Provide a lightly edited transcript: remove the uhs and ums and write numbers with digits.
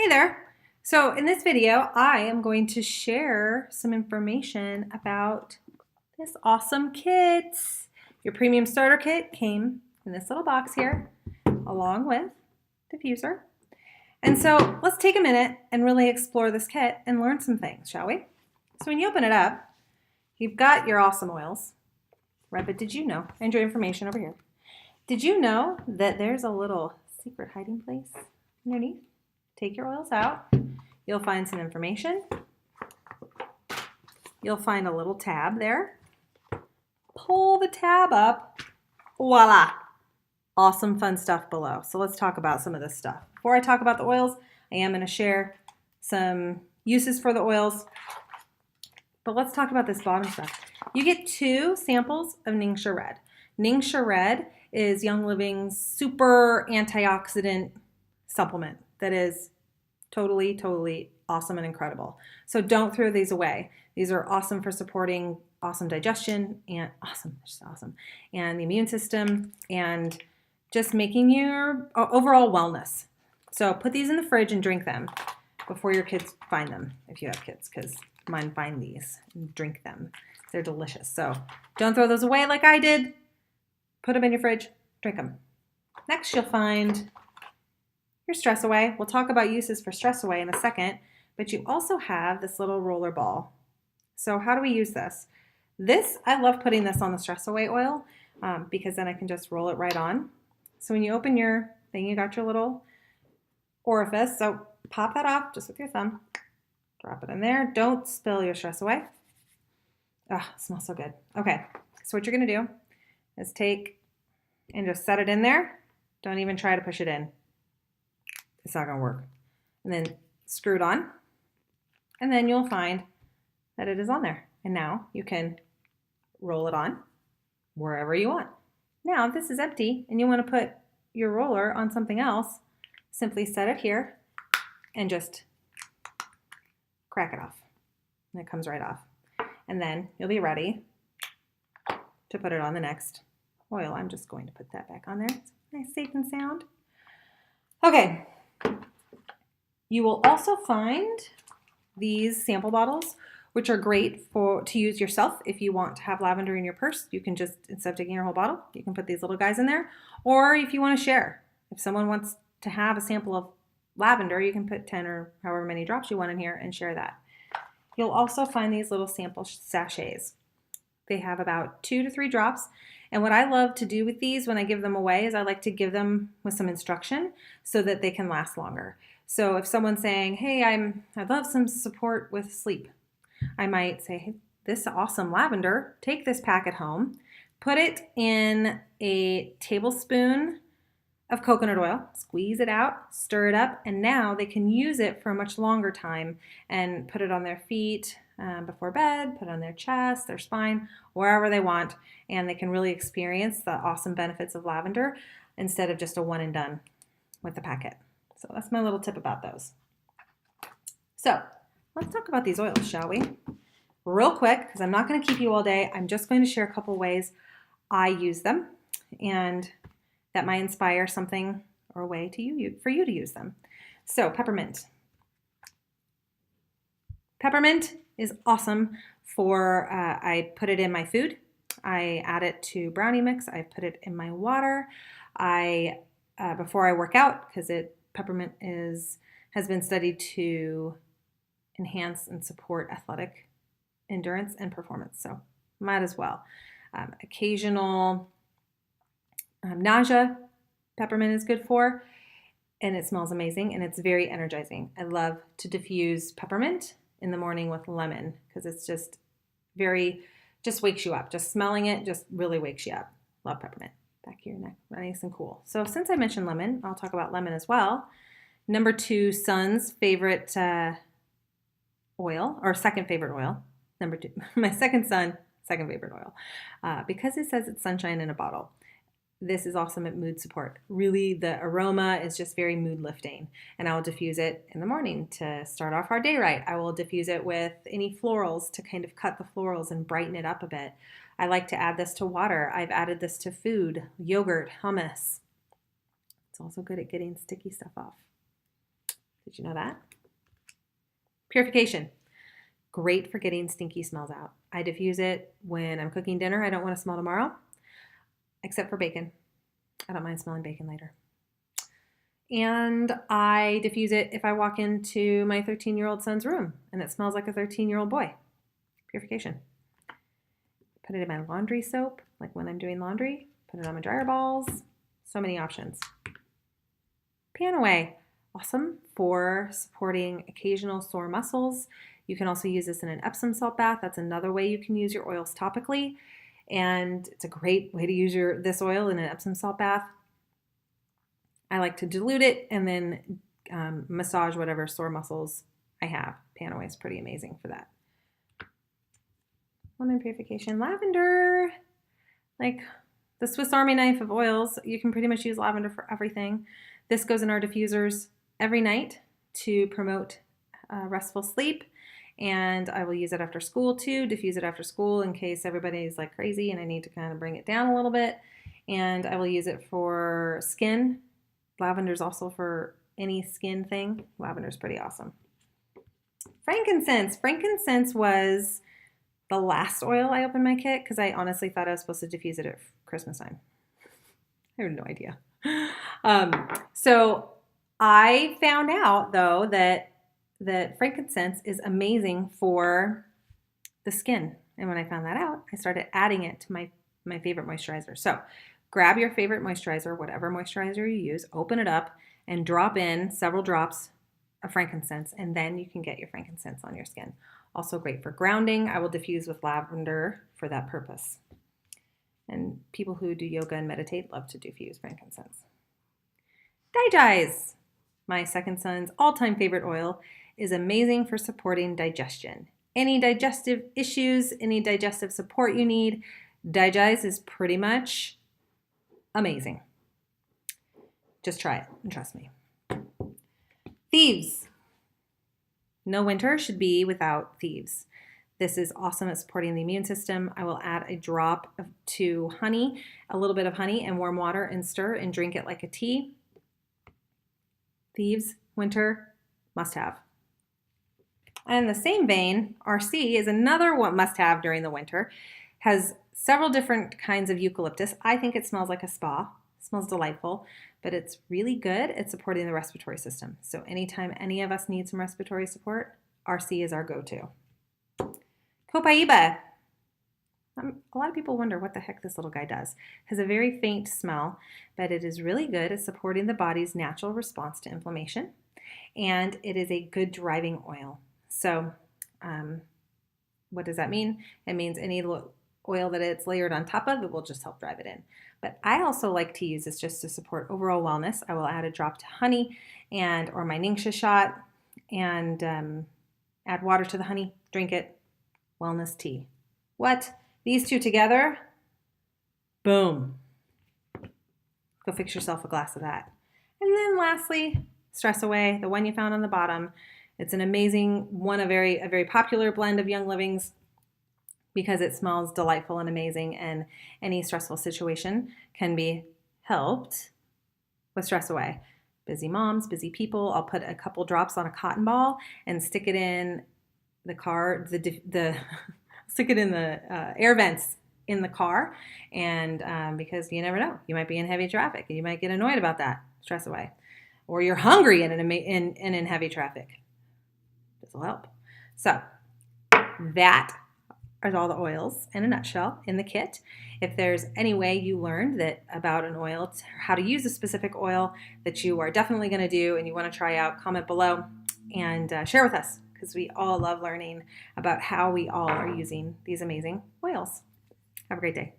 Hey there. So in this video, I am going to share some information about this awesome kit. Your premium starter kit came in this little box here, along with diffuser. And so let's take a minute and really explore this kit and learn some things, shall we? So when you open it up, you've got your awesome oils, right? But did you know, and your information over here, did you know that there's a little secret hiding place underneath? Take your oils out. You'll find some information. You'll find a little tab there. Pull the tab up. Voila! Awesome fun stuff below. So let's talk about some of this stuff. Before I talk about the oils, I am going to share some uses for the oils. But let's talk about this bottom stuff. You get 2 samples of Ningxia Red. Ningxia Red is Young Living's super antioxidant supplement that is totally awesome and incredible. So don't throw these away. These are awesome for supporting awesome digestion and just awesome. And the immune system and just making your overall wellness. So put these in the fridge and drink them before your kids find them, if you have kids, because mine find these and drink them. They're delicious. So don't throw those away like I did. Put them in your fridge, drink them. Next, you'll find your Stress Away. We'll talk about uses for Stress Away in a second, but you also have this little roller ball. So how do we use this? I love putting this on the Stress Away oil because then I can just roll it right on. So when you open your thing, you got your little orifice. So pop that off just with your thumb. Drop it in there. Don't spill your Stress Away. Ah, it smells so good. Okay, so what you're gonna do is take and just set it in there. Don't even try to push it in. It's not going to work. And then screw it on. And then you'll find that it is on there. And now you can roll it on wherever you want. Now, if this is empty and you want to put your roller on something else, simply set it here and just crack it off. And it comes right off. And then you'll be ready to put it on the next oil. I'm just going to put that back on there. It's nice, safe, and sound. Okay. You will also find these sample bottles, which are great to use yourself. If you want to have lavender in your purse, you can just, instead of taking your whole bottle, you can put these little guys in there. Or if you want to share, if someone wants to have a sample of lavender, you can put 10 or however many drops you want in here and share that. You'll also find these little sample sachets. They have about 2 to 3 drops. And what I love to do with these when I give them away is I like to give them with some instruction so that they can last longer. So if someone's saying, hey, I'd love some support with sleep, I might say, hey, this awesome lavender, take this packet home, put it in a tablespoon of coconut oil, squeeze it out, stir it up, and now they can use it for a much longer time and put it on their feet before bed, put it on their chest, their spine, wherever they want, and they can really experience the awesome benefits of lavender instead of just a one and done with the packet. So that's my little tip about those. So let's talk about these oils, shall we? Real quick, because I'm not going to keep you all day. I'm just going to share a couple ways I use them and that might inspire something or a way for you to use them. So peppermint. Peppermint is awesome for, I put it in my food. I add it to brownie mix. I put it in my water. Before I work out, because peppermint has been studied to enhance and support athletic endurance and performance. So might as well. Occasional nausea, peppermint is good for, and it smells amazing and it's very energizing. I love to diffuse peppermint in the morning with lemon because it's just wakes you up. Just smelling it just really wakes you up. Love peppermint. Back of your neck, nice and cool. So since I mentioned lemon, I'll talk about lemon as well. Number 2, son's favorite oil, or second favorite oil. Number 2, my second son, second favorite oil, because it says it's sunshine in a bottle. This is awesome at mood support. Really, the aroma is just very mood lifting, and I will diffuse it in the morning to start off our day right. I will diffuse it with any florals to kind of cut the florals and brighten it up a bit. I like to add this to water. I've added this to food, yogurt, hummus. It's also good at getting sticky stuff off. Did you know that? Purification. Great for getting stinky smells out. I diffuse it when I'm cooking dinner. I don't want to smell tomorrow, except for bacon. I don't mind smelling bacon later. And I diffuse it if I walk into my 13-year-old son's room and it smells like a 13-year-old boy. Purification. Put it in my laundry soap, like when I'm doing laundry. Put it on my dryer balls. So many options. PanAway. Awesome for supporting occasional sore muscles. You can also use this in an Epsom salt bath. That's another way you can use your oils topically. And it's a great way to use this oil in an Epsom salt bath. I like to dilute it and then massage whatever sore muscles I have. PanAway is pretty amazing for that. Lemon purification. Lavender. Like the Swiss Army knife of oils. You can pretty much use lavender for everything. This goes in our diffusers every night to promote restful sleep. And I will use it after school too, diffuse it after school in case everybody's like crazy and I need to kind of bring it down a little bit. And I will use it for skin. Lavender's also for any skin thing. Lavender's pretty awesome. Frankincense. Frankincense was the last oil I opened my kit because I honestly thought I was supposed to diffuse it at Christmas time. I have no idea. So I found out though that frankincense is amazing for the skin. And when I found that out, I started adding it to my favorite moisturizer. So grab your favorite moisturizer, whatever moisturizer you use, open it up and drop in several drops of frankincense, and then you can get your frankincense on your skin. Also great for grounding. I will diffuse with lavender for that purpose. And people who do yoga and meditate love to diffuse frankincense. Digize, my second son's all-time favorite oil, is amazing for supporting digestion. Any digestive issues, any digestive support you need, Digize is pretty much amazing. Just try it and trust me. Thieves. No winter should be without thieves. This is awesome at supporting the immune system. I will add a drop to honey, a little bit of honey and warm water and stir and drink it like a tea. Thieves, winter, must have. And in the same vein, RC is another one must have during the winter. Has several different kinds of eucalyptus. I think it smells like a spa. It smells delightful, but it's really good at supporting the respiratory system. So anytime any of us need some respiratory support, RC is our go-to. Copaiba. A lot of people wonder what the heck this little guy does. It has a very faint smell, but it is really good at supporting the body's natural response to inflammation, and it is a good driving oil. So what does that mean? It means any oil that it's layered on top of, it will just help drive it in. But I also like to use this just to support overall wellness. I will add a drop to honey or my Ningxia shot and add water to the honey, drink it, wellness tea. What? These two together, boom. Go fix yourself a glass of that. And then lastly, Stress Away, the one you found on the bottom. It's an amazing one, a very popular blend of Young Living's because it smells delightful and amazing, and any stressful situation can be helped with Stress Away. Busy moms, busy people, I'll put a couple drops on a cotton ball and stick it in the car, stick it in the air vents in the car, and because you never know, you might be in heavy traffic and you might get annoyed about that. Stress Away, or you're hungry and in heavy traffic. This will help. So that are all the oils in a nutshell in the kit. If there's any way you learned about an oil, how to use a specific oil that you are definitely going to do and you want to try out, comment below and share with us, because we all love learning about how we all are using these amazing oils. Have a great day.